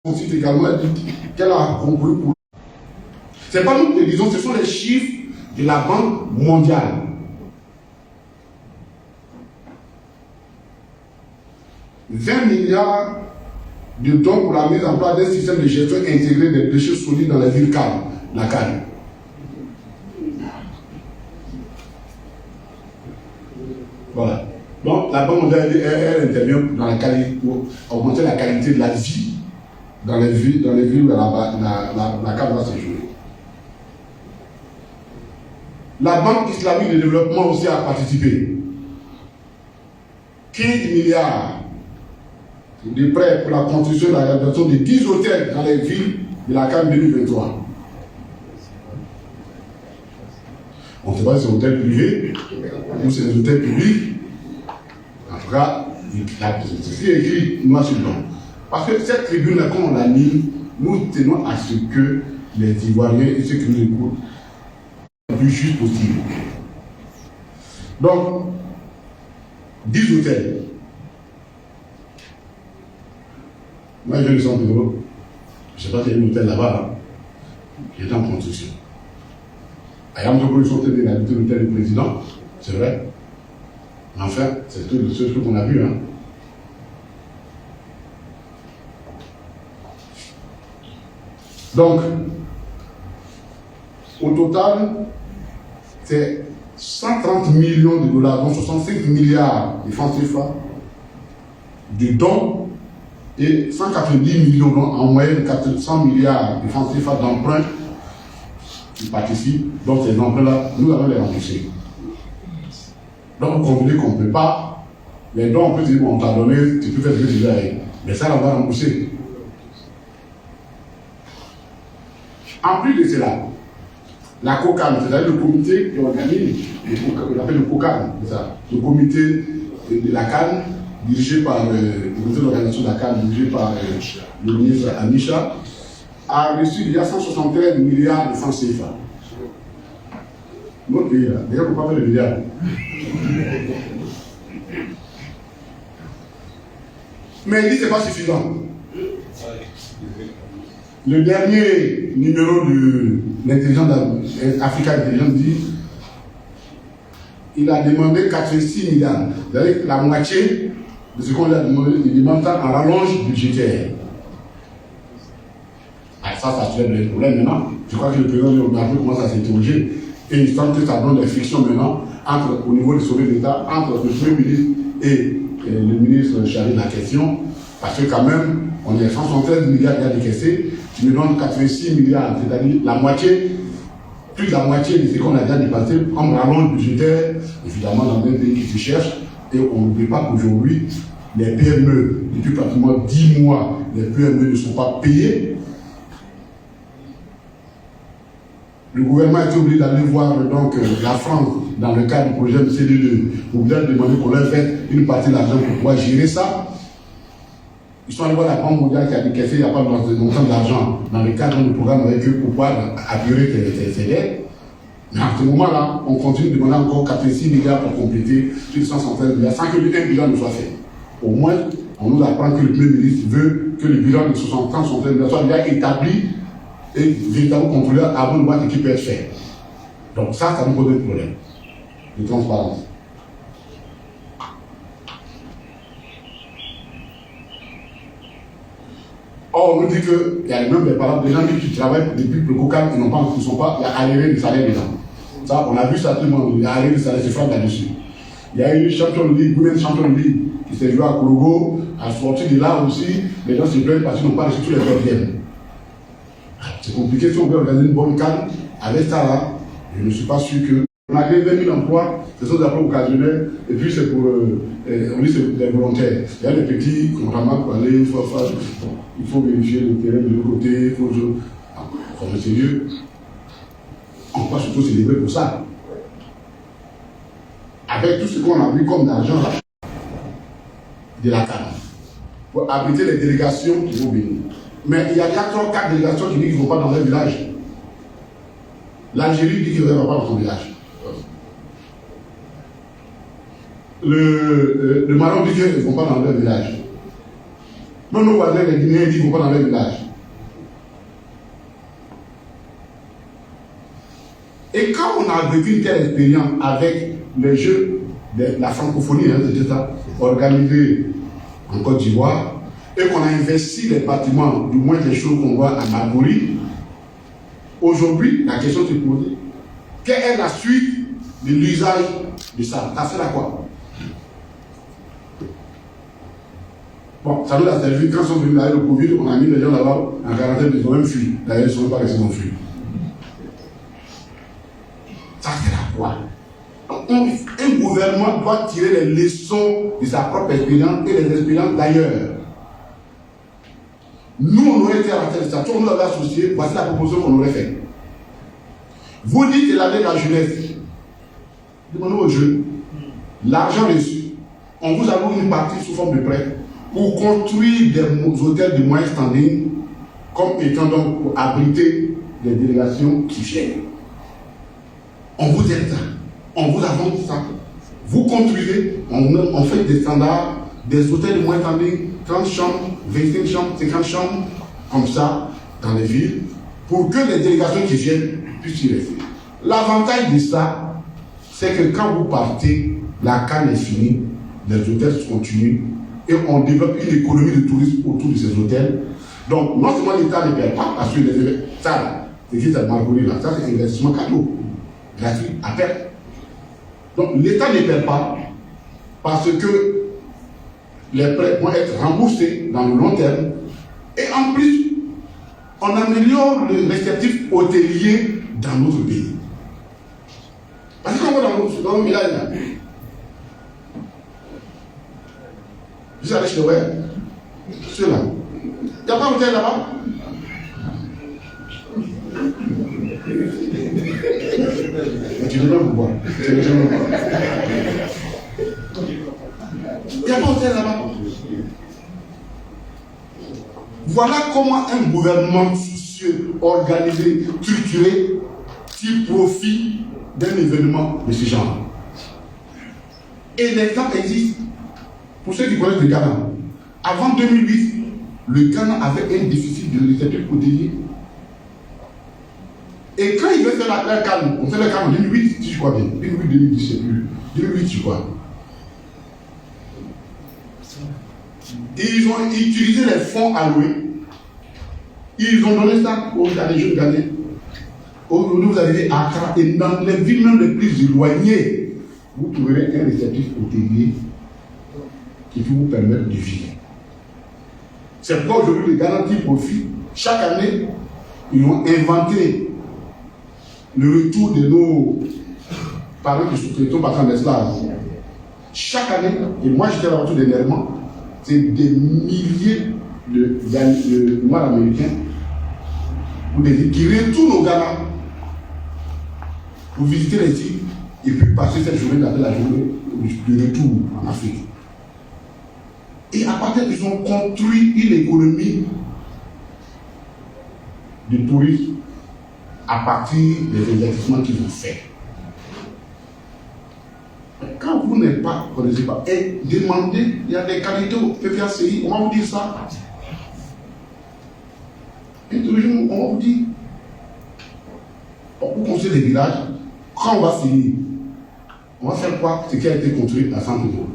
on cite également qu'elle a concouru pour... Ce n'est pas nous qui disons, ce sont les chiffres de la Banque mondiale. $20 milliards de dons pour la mise en place d'un système de gestion intégré des déchets solides dans les villes calmes, la CAN. Voilà. Donc la Banque mondiale, elle intervient dans la qualité, pour augmenter la qualité de la vie dans les villes où la CAN va se jouer. La Banque islamique de développement aussi a participé. 15 milliards de prêts pour la construction et la réhabilitation de 10 hôtels dans les villes de la CAN 2023. On ne sait pas si c'est des hôtels privés ou c'est des hôtels publics. En tout cas, c'est écrit noir sur blanc. Parce que cette tribune-là, comme on l'a mis, nous tenons à ce que les Ivoiriens et ceux qui nous écoutent le plus juste possible. Donc, 10 hôtels. Moi, je viens du centre de l'eau. Je ne sais pas s'il y a un hôtel là-bas, qui est en construction. À Yamtoko, ils sont tenus d'habiter l'hôtel du président, c'est vrai. Mais enfin, c'est tout le seul truc qu'on a vu. Hein. Donc, au total, c'est 130 millions de dollars, donc 65 milliards de francs CFA, de dons, et 190 millions, donc en moyenne 400 milliards de francs CFA d'emprunts qui participent. Donc ces emprunts-là, nous allons les rembourser. Donc vous comprenez qu'on ne peut pas, les dons, on peut dire, bon, on t'a donné, tu peux faire ce que tu veux avec, mais ça, on va rembourser. En plus de cela, la COCAN, c'est-à-dire le comité qui organise, on appelle le COCAN, c'est ça, le comité de la CAN, dirigé par le comité d'organisation de la CAN, dirigé par le ministre Amisha, a reçu il y a 173 milliards de francs CFA. Notre pays, là, d'ailleurs, on ne peut pas faire le milliard. Mais il dit que ce n'est pas suffisant. Le dernier numéro de l'intelligence Africa Intelligence dit il a demandé 86 milliards. C'est-à-dire la moitié de ce qu'on a demandé, il demande ça en rallonge budgétaire. Ça soulève des problèmes maintenant. Je crois que le président de l'Organisation commence à s'interroger et il semble que ça donne des frictions maintenant au niveau des sommets d'État, entre le Premier ministre et le ministre chargé de la question, parce que quand même, on est 173 milliards à décaisser, tu me donnes 86 milliards, c'est-à-dire la moitié, plus de la moitié de ce qu'on a déjà dépassé en rallonge budgétaire, évidemment dans un pays qui se cherche, et on n'oublie pas qu'aujourd'hui, les PME, depuis pratiquement 10 mois, les PME ne sont pas payés. Le gouvernement a été obligé d'aller voir donc, la France dans le cadre du projet de CD2 pour bien demander qu'on leur fasse une partie de l'argent pour pouvoir gérer ça. Ils sont allés voir la Banque mondiale qui a décaissé il n'y a pas longtemps d'argent dans le cadre du programme avec eux pour pouvoir appuyer ces dettes. Mais à ce moment-là, on continue de demander encore 86 milliards pour compléter sur 175 milliards sans que un bilan ne soit fait. Au moins, on nous apprend que le Premier ministre veut que le bilan de 175 milliards soit bien établi et véritablement contrôleur avant de voir ce qui peut être fait. Donc ça nous pose un problème de transparence. Or, on nous dit qu'il y a même des parents, des gens qui travaillent depuis le COCAM, ils ne sont pas, il y a arrivé du salaire dedans. Ça, on a vu ça tout le monde, il y a arrivé du salaire, c'est frappe là-dessus. Il y a eu champion de ligue, Women champion de ligue, qui s'est joué à Kologo, à sortir de là aussi, les gens se plaignent parce qu'ils n'ont pas reçu tous les problèmes. C'est compliqué si on veut organiser une bonne canne. Avec ça là, je ne suis pas sûr que. On a créé 20 000 emplois, ce sont des emplois occasionnels, et puis c'est pour. On dit c'est des volontaires. Il y a des petits contrats pour aller, il faut vérifier le terrain de l'autre côté, il faut. Comme sérieux, on va surtout célébrer pour ça. Avec tout ce qu'on a vu comme d'argent là, de la canne, pour abriter les délégations qui vont venir. Mais il y a 4 délégations qui disent qu'ils ne vont pas dans leur village. L'Algérie dit qu'ils ne vont pas dans son village. Le Maroc dit qu'ils ne vont pas dans leur village. Même nos voisins, les Guinéens, disent qu'ils ne vont pas dans leur village. Et quand on a vécu une telle expérience avec les Jeux de la francophonie, c'était ça, organisés en Côte d'Ivoire, et qu'on a investi les bâtiments, du moins les choses qu'on voit à Margouri, aujourd'hui, la question se pose, quelle est la suite de l'usage de ça? Ça sert à quoi? Bon, ça nous a servi, quand ils sont venus avec le Covid, on a mis les gens là-bas en quarantaine, ils ont même fui. D'ailleurs, ils ne sont pas restés non fui. Ça sert à quoi? Un gouvernement doit tirer les leçons de sa propre expérience et les expériences d'ailleurs. Nous, on aurait été à la tête de ça, on nous avait associé, voici la proposition qu'on aurait faite. Vous dites que l'année de la jeunesse, demandez aux jeunes, l'argent reçu, on vous alloue une partie sous forme de prêt pour construire des hôtels de moyen standing, comme étant donc pour abriter des délégations qui viennent. On vous aide ça, on vous avance ça. Vous construisez, on fait des standards, des hôtels de moyen standing, 30 chambres, 25 chambres, 50 chambres, comme ça, dans les villes, pour que les délégations qui viennent puissent y rester. L'avantage de ça, c'est que quand vous partez, la canne est finie, les hôtels continuent, et on développe une économie de tourisme autour de ces hôtels. Donc, non seulement l'État ne perd pas, parce que ça, c'est qui cette Margorie là, ça c'est un investissement cadeau, gratuit, à perte. Donc, l'État ne perd pas, parce que les prêts vont être remboursés dans le long terme. Et en plus, on améliore le réceptif hôtelier dans notre pays. Parce que quand on va dans le village, là, vous allez chez ouais, ceux-là. Il n'y a pas d'hôtel là-bas. Tu ne peux pas boire. Il n'y a pas d'hôtel là-bas. Voilà comment un gouvernement soucieux, organisé, structuré, tire profit d'un événement de ce genre. Et l'exemple existe. Pour ceux qui connaissent le Ghana, avant 2008, le Ghana avait un déficit de réceptifs hôteliers. Et quand il veut faire la CAN, on fait la CAN en 2008, si je crois bien. 2008, 2010, je ne sais plus. 2008, je crois. Et ils ont utilisé les fonds alloués. Ils ont donné ça aux jeunes Ghanais. Aujourd'hui, vous avez à Accra et dans les villes même les plus éloignées, vous trouverez un réceptif hôtelier qui peut vous permettre de vivre. C'est pourquoi aujourd'hui, les Ghana tirent profit. Chaque année, ils ont inventé le retour de nos parents qui sous-traitons par exemple l'esclave. Chaque année, et moi j'étais là autour dernièrement, c'est des milliers de Noirs américains qui retournent au Ghana pour visiter les îles et puis passer cette journée d'après la journée de retour en Afrique. Et à partir ils ont construit une économie de tourisme à partir des investissements qu'ils ont faits. Quand vous n'êtes pas, connaissez pas, et demandez, il y a des qualités au PPACI, on va vous dire ça. Et toujours, on va vous dire, pour construire des villages, quand on va finir, on va faire quoi? Ce qui a été construit à 100 euros.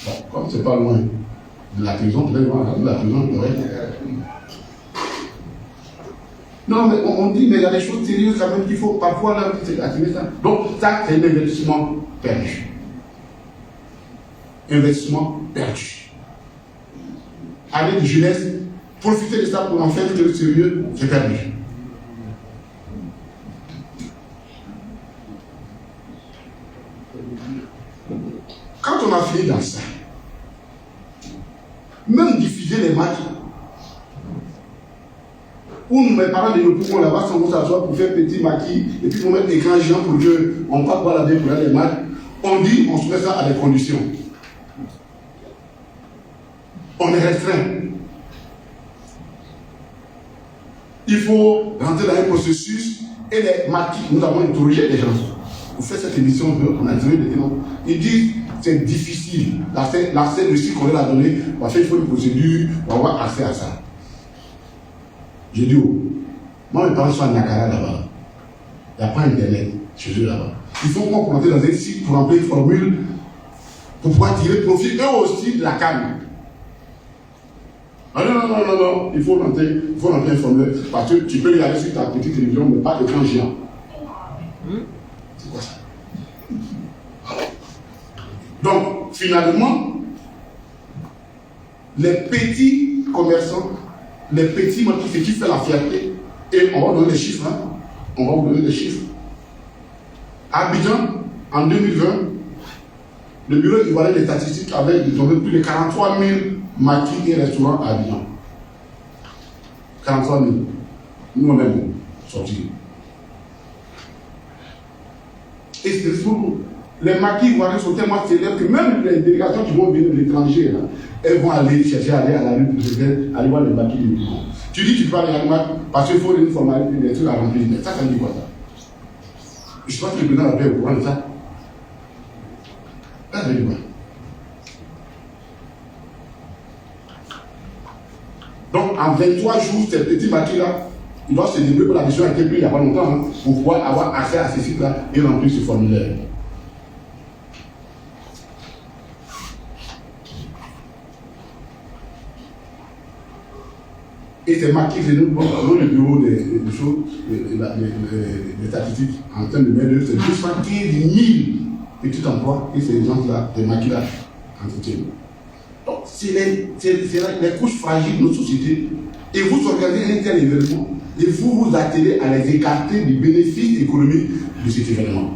Bon, comme c'est pas loin de la prison, peut-être de la prison, non, mais on dit, mais il y a des choses sérieuses quand même qu'il faut parfois là, attirer ça. Donc, ça, c'est un investissement perdu. Investissement perdu. Année de jeunesse, profiter de ça pour en faire quelque chose de sérieux, c'est perdu. Quand on a fini dans ça, même diffuser les matchs, où mes parents de nos poumons là-bas sans vous asseoir pour faire petit maquis et puis pour mettre écran géant pour qu'on passe voir la vie pour aller les matchs, on dit on soumet ça à des conditions. On est restreint. Il faut rentrer dans un processus et les maquis, nous avons interrogé des gens. Vous faites cette émission, on a tiré des témoins. Ils disent c'est difficile. L'accès de site qu'on leur a donné, parce qu'il faut une procédure pour avoir accès à ça. J'ai dit, oh, moi mes parents sont à Nakara là-bas. Il n'y a pas internet chez eux là-bas. Il faut qu'on rentre dans un site pour remplir une formule pour pouvoir tirer profit eux aussi de la canne. Ah non, il faut rentrer un formulaire parce que tu peux y aller sur ta petite télévision, mais pas d'écran géant. C'est quoi ça? Donc, finalement, les petits commerçants, les petits motifs qui font la fierté, et on va donner les chiffres, hein. On va vous donner les chiffres. À Abidjan, en 2020, le bureau ivoirien des statistiques avait plus de 43 000 maquis et restaurants à Abidjan. 43 000. Nous-mêmes, sortis. Et c'est pour les maquis ivoiriens sont tellement célèbres que même les délégations qui vont venir de l'étranger, là, elles vont aller chercher à aller à la rue pour aller voir les maquis du bureau. Tu dis que tu peux aller à la parce qu'il faut une formalité, des trucs à remplir. Mais ça dit quoi ça? Je pense que le président avait au courant de ça. Ça dit quoi? Donc, en 23 jours, ces petits maquis-là, ils doivent se débrouiller pour la mission qui a été prise il n'y a pas longtemps, hein, pour pouvoir avoir accès à ces sites-là et remplir ce formulaire. Et c'est maquis, c'est nous, dans le bureau des statistiques, en termes de main-d'œuvre, c'est 215 000 petits emplois et ces gens-là, des maquis-là, entretiennent. Donc, c'est les couches fragiles de notre société. Et vous organisez un tel événement et vous vous attelez à les écarter du bénéfice économique de cet événement.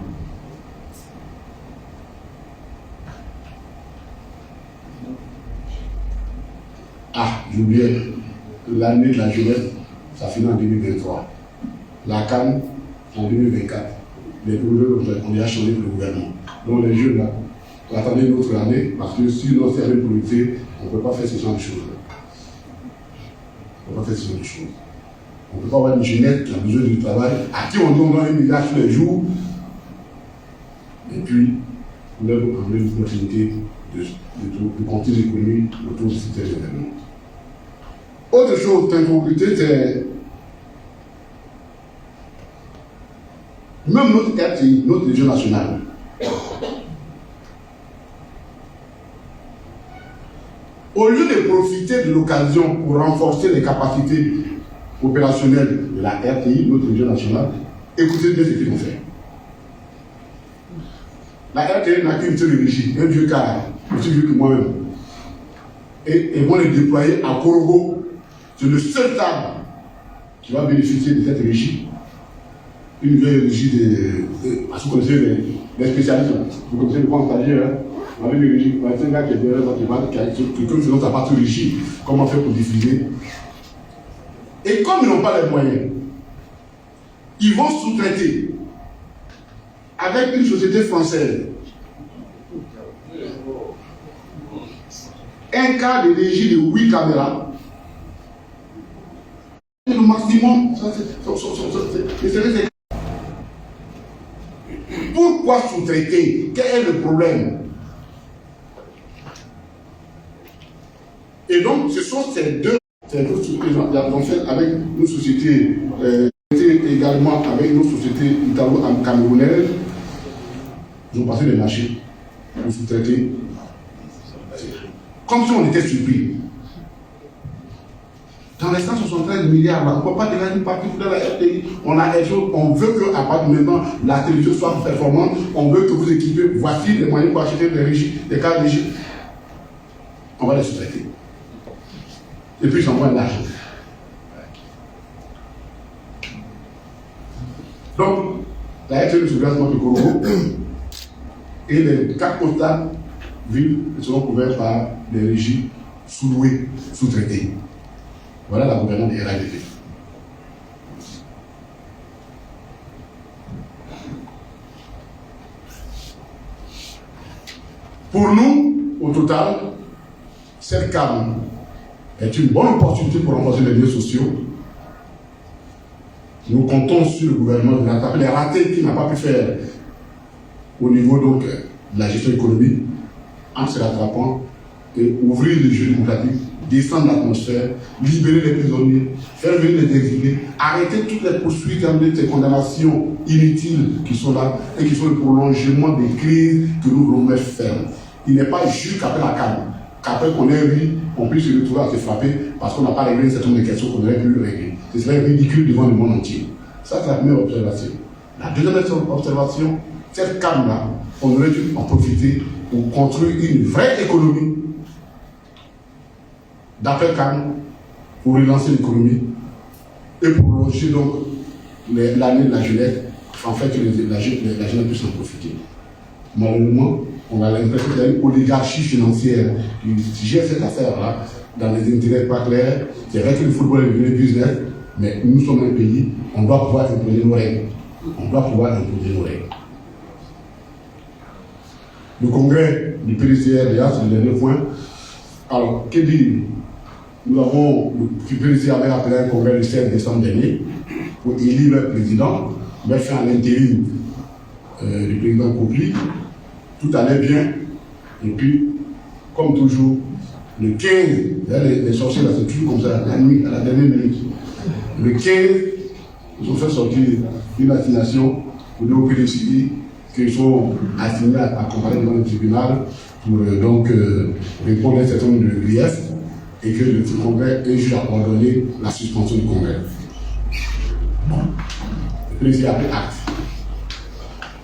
Ah, j'oubliais, l'année de la jeunesse, ça finit en 2023. La CAN en 2024. Les projets, on y a changé pour le gouvernement. Donc les jeunes là, attendez une autre année, parce que si l'on sert une politique, on ne peut pas faire ce genre de choses. On ne peut pas faire ce genre de choses. On ne peut pas avoir une jeunesse qui a besoin du travail, à qui on donne 1 milliard tous les jours, et puis, on leur donne une opportunité de continuer l'économie autour de cet événement. Autre chose d'incongruité, c'est même notre RTI, notre région nationale, au lieu de profiter de l'occasion pour renforcer les capacités opérationnelles de la RTI, notre région nationale, écoutez bien ce qu'ils vont faire. La RTI n'a qu'une seule régie, un vieux car, aussi vieux que moi-même. Et ils vont les déployer à Korogo. C'est le seul cadre qui va bénéficier de cette régie. Une vieille régie parce que vous connaissez les spécialistes. Vous connaissez le grand stagiaire. Hein? On avait une régie. C'est un gars qui est derrière votre débat, qui a quelqu'un faisant sa partie régie. Comment faire pour diffuser. Et comme ils n'ont pas les moyens, ils vont sous-traiter avec une société française un cas de régie de 8 caméras. Le maximum, pourquoi sous-traiter? Quel est le problème? Et donc, ce sont ces deux ont fait avec une société, également avec une société italo-camerounaise. Ils ont passé les marchés pour sous-traiter. Comme si on était surpris. Dans les 173 milliards, là, on ne peut pas dégager une partie de la RTI. On veut qu'à partir de maintenant, la télévision soit performante. On veut que vous équipez. Voici les moyens pour acheter des régies, des cartes régies. On va les sous-traiter. Et puis, j'envoie l'argent. Donc, la RTI de surveillance de Korogo et les 4 postales villes seront couvertes par des régies sous-louées, sous-traitées. Voilà la gouvernance des RADP. Pour nous, au total, cette CAM est une bonne opportunité pour renforcer les liens sociaux. Nous comptons sur le gouvernement de rattraper les ratés qu'il n'a pas pu faire au niveau donc, de la gestion économique en se rattrapant et ouvrir les jeux démocratiques, descendre l'atmosphère, libérer les prisonniers, faire venir les exilés, arrêter toutes les poursuites et les condamnations inutiles qui sont là et qui sont le prolongement des crises que nous voulons mettre fermes. Il n'est pas juste qu'après la calme, qu'après qu'on ait ri, on puisse se retrouver à se frapper parce qu'on n'a pas réglé un certain nombre de questions qu'on aurait pu régler. Ce serait ridicule devant le monde entier. Ça, c'est la première observation. La deuxième observation, cette calme-là, on aurait dû en profiter pour construire une vraie économie d'après-calme, pour relancer l'économie et pour prolonger donc l'année de la jeunesse, en fait que la jeunesse puisse en profiter. Malheureusement, on a l'impression qu'il y a une oligarchie financière qui gère cette affaire-là dans les intérêts pas clairs. C'est vrai que le football est devenu business, mais nous sommes un pays, on doit pouvoir imposer nos règles. On doit pouvoir imposer nos règles. Le congrès du PDCRDA, c'est le dernier point. Alors, que dire? Nous avons, le PDC avait appelé un congrès le 16 décembre dernier pour élire le président, mais fait un intérim du président Kopli. Tout allait bien. Et puis, comme toujours, le 15, les sorciers, là, c'est toujours comme ça, la nuit, à la dernière minute. Le 15, ils ont fait sortir une assignation pour dire au PDC qu'ils sont assignés à comparer devant le tribunal pour donc répondre à un certain nombre de griefs et que le congrès est juste à ordonner la suspension du congrès. Bon. Le PDC a pris acte.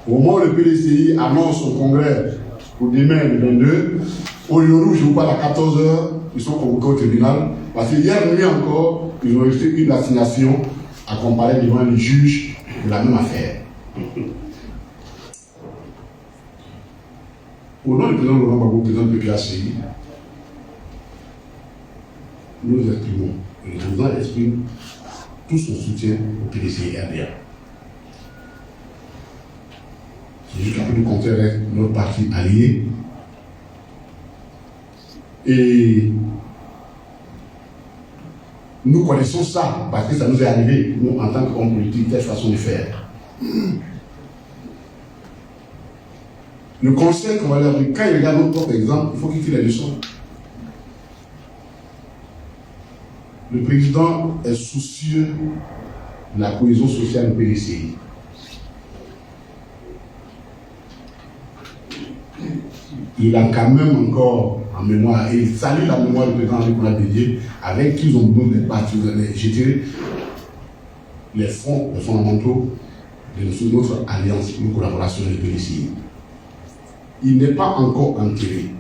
Au moment où le PDCI annonce son congrès pour demain le 22, au Yorou, je vous parle à 14h, ils sont convoqués au tribunal parce qu'hier nuit encore, ils ont reçu une assignation à comparer devant les juges de la même affaire. Au nom du président Laurent Gbagbo, président du PPACI, nous exprimons, et le président exprime tout son soutien au PDC RDA. C'est juste qu'un peu de contraire reste notre parti allié. Et nous connaissons ça parce que ça nous est arrivé, nous, en tant qu'hommes politiques, telle façon de faire. Le conseil qu'on va leur dire, quand ils regardent notre propre exemple, il faut qu'ils tirent les leçons. Le président est soucieux de la cohésion sociale du PDCI. Il a quand même encore en mémoire, et il salue la mémoire du président Nicolas Bédier, avec qui ils ont besoin des partenaires, les fonds, les fondamentaux de notre alliance, une collaboration avec le PDCI. Il n'est pas encore enterré.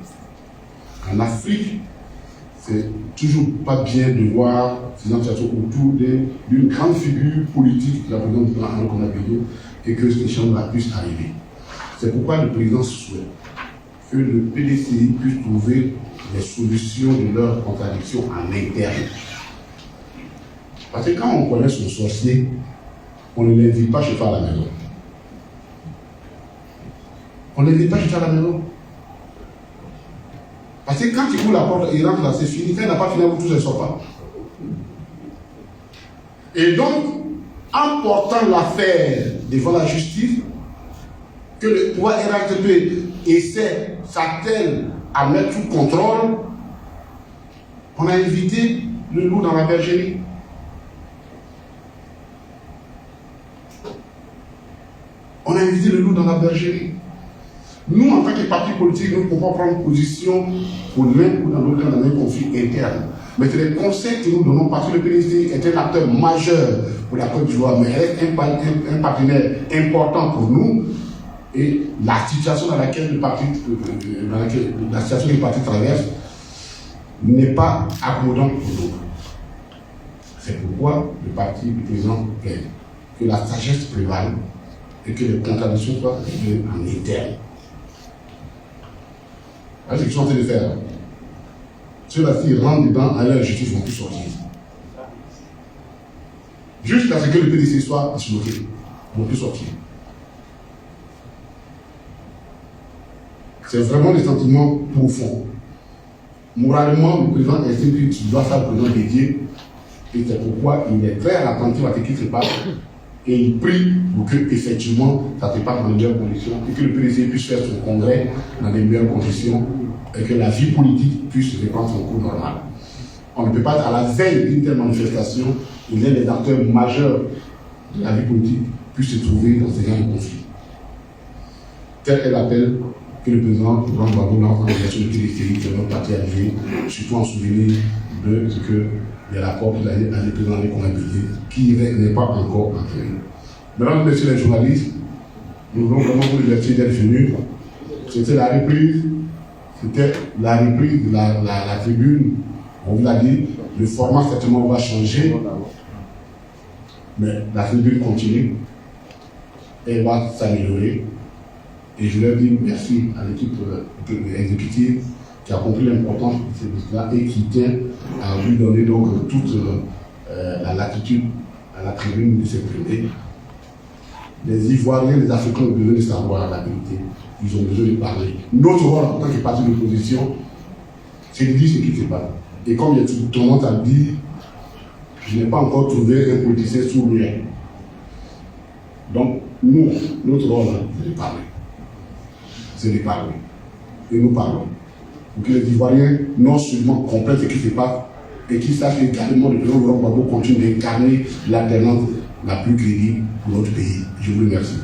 En Afrique, c'est toujours pas bien de voir ces associations autour d'une grande figure politique de la présidence du président Nicolas Bédier et que ce échange-là puisse arriver. C'est pourquoi le président souhaite que le PDCI puisse trouver les solutions de leurs contradictions en interne. Parce que quand on connaît son sorcier, on ne l'invite pas chez toi à la maison. On ne l'invite pas chez toi à la maison. Parce que quand il ouvre la porte, il rentre là, c'est fini. Quand il n'a pas fini, tout ne sort pas. Et donc, en portant l'affaire devant la justice, que le pouvoir RATP essaie, s'attelle à mettre sous contrôle, on a invité le loup dans la bergerie. On a invité le loup dans la bergerie. Nous, en tant que parti politique, nous ne pouvons pas prendre position pour l'un ou dans l'autre dans un conflit interne. Mais c'est les conseils que nous donnons parce que le PDC est un acteur majeur pour la Côte d'Ivoire, mais elle est un partenaire important pour nous. Et la situation dans laquelle la situation du parti traverse n'est pas accommodante pour nous. C'est pourquoi le parti du président plaide que la sagesse prévale et que les contradictions soient réglées en interne. C'est ce qu'ils sont en train de faire. Ceux-là, s'ils rentrent dedans, à leur justice, ils ne vont plus sortir. Jusqu'à ce que le PDC soit disloqué, ils ne vont plus sortir. C'est vraiment des sentiments profonds. Moralement, le président estime qu'il doit faire le président dédié, et c'est pourquoi il est très attentif à ce qui se passe, et il prie pour que, effectivement, ça se passe dans les meilleures conditions, et que le PDC puisse faire son congrès dans les meilleures conditions, et que la vie politique puisse reprendre son cours normal. On ne peut pas, à la veille d'une telle manifestation, il y a des acteurs majeurs de la vie politique puissent se trouver dans ces gens de conflit. Tel est l'appel que le président Laurent Gbagbo lance en relation de PDCI, que notre parti a joué, surtout en souvenir de ce que il y a l'accord qu'il a dit à le président qu'on a payé, qui n'est pas encore entré. Mesdames et messieurs les journalistes, nous voulons vraiment vous remercier d'être venus. C'était la reprise de la tribune. On vous l'a dit, le format certainement va changer, mais la tribune continue, elle va s'améliorer. Et je leur dis merci à l'équipe exécutive qui a compris l'importance de ce service-là et qui tient à lui donner donc toute la latitude à la tribune de s'exprimer. Les Ivoiriens, les Africains ont besoin de savoir la vérité. Ils ont besoin de parler. Notre rôle en tant que parti d'opposition, c'est de dire ce qui se passe. Et comme il y a tendance à dire, je n'ai pas encore trouvé un politicien sourd-muet. Donc, nous, notre rôle, c'est de parler. C'est de parler. Et nous parlons. Pour que les Ivoiriens non seulement comprennent ce qui se passe et qu'ils sachent également que le président Laurent Gbagbo continue d'incarner l'alternance la plus crédible pour notre pays. Je vous remercie.